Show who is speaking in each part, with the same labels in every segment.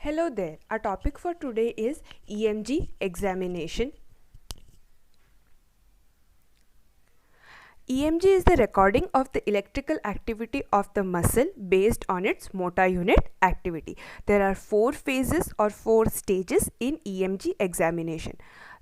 Speaker 1: Hello there, our topic for today is EMG examination. EMG is the recording of the electrical activity of the muscle based on its motor unit activity. There are 4 phases or 4 stages in EMG examination.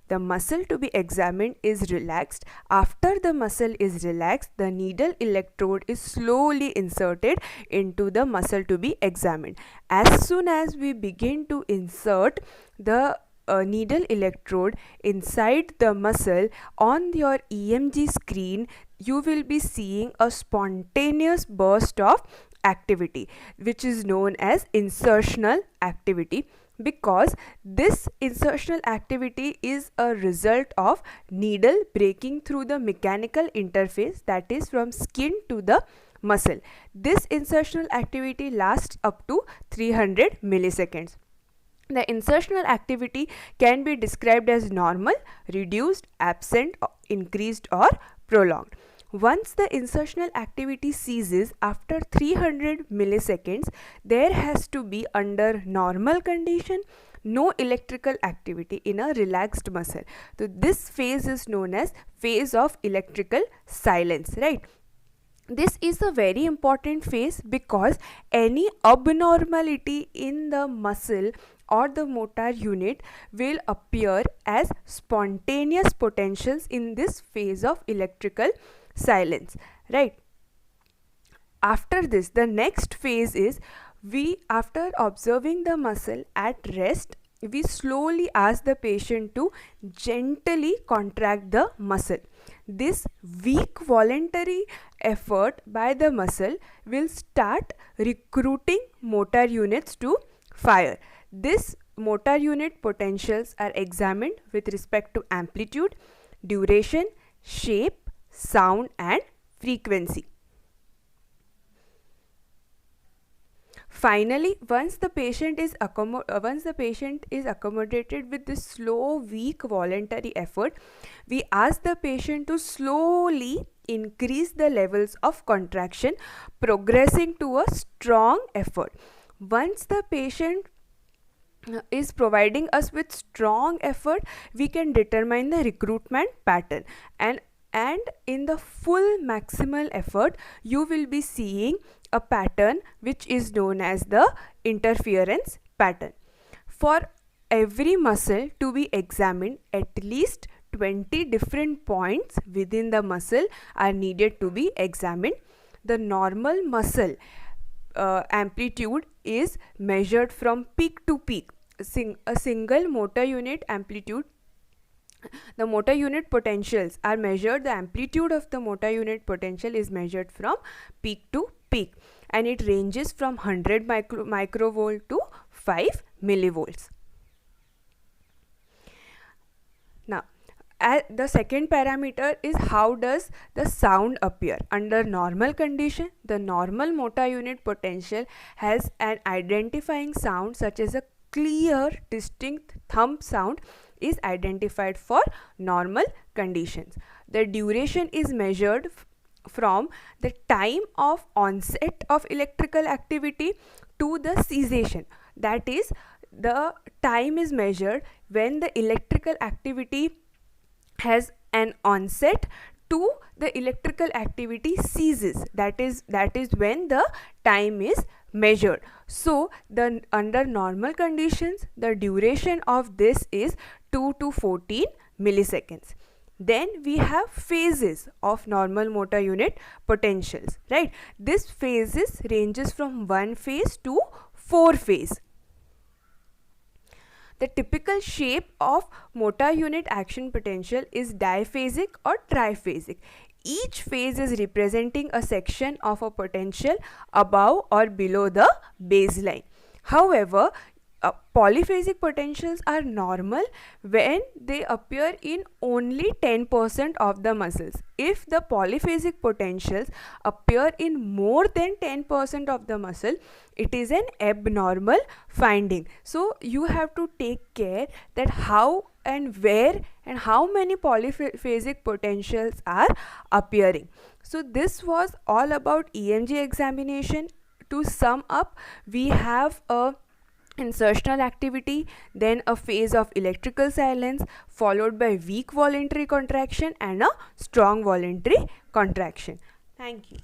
Speaker 1: The muscle to be examined is relaxed. After the muscle is relaxed, the needle electrode is slowly inserted into the muscle to be examined. As soon as we begin to insert the needle electrode inside the muscle, on your EMG screen you will be seeing a spontaneous burst of activity, which is known as insertional activity, because this insertional activity is a result of needle breaking through the mechanical interface, that is from skin to the muscle. This insertional activity lasts up to 300 milliseconds. The insertional activity can be described as normal, reduced, absent, increased or prolonged. Once the insertional activity ceases after 300 milliseconds, there has to be, under normal condition, no electrical activity in a relaxed muscle. So this phase is known as phase of electrical silence, right? This is a very important phase because any abnormality in the muscle or the motor unit will appear as spontaneous potentials in this phase of electrical silence, right? After this, the next phase is, after observing the muscle at rest, we slowly ask the patient to gently contract the muscle. This weak voluntary effort by the muscle will start recruiting motor units to fire. This motor unit potentials are examined with respect to amplitude, duration, shape, sound and frequency. Finally, once the patient is accommodated with this slow, weak voluntary effort, we ask the patient to slowly increase the levels of contraction, progressing to a strong effort. Once the patient is providing us with strong effort, we can determine the recruitment pattern, and in the full maximal effort you will be seeing a pattern which is known as the interference pattern. For every muscle to be examined, at least 20 different points within the muscle are needed to be examined. The normal muscle amplitude is measured from peak to peak. A single motor unit amplitude, the motor unit potentials are measured, the amplitude of the motor unit potential is measured from peak to peak, and it ranges from 100 microvolt to 5 millivolts. Now, the second parameter is how does the sound appear. Under normal condition, the normal motor unit potential has an identifying sound such as a clear, distinct thump sound is identified for normal conditions. The duration is measured from the time of onset of electrical activity to the cessation. That is, the time is measured when the electrical activity has an onset to the electrical activity ceases. That is when the time is measured. So under normal conditions, the duration of this is 2 to 14 milliseconds. Then we have phases of normal motor unit potentials, right? This phases ranges from 1 phase to 4 phase. The typical shape of motor unit action potential is diphasic or triphasic. Each phase is representing a section of a potential above or below the baseline. However, polyphasic potentials are normal when they appear in only 10% of the muscles. If the polyphasic potentials appear in more than 10% of the muscle, it is an abnormal finding. So you have to take care that how and where and how many polyphasic potentials are appearing. So this was all about EMG examination. To sum up, we have a insertional activity, then a phase of electrical silence, followed by weak voluntary contraction and a strong voluntary contraction. Thank you.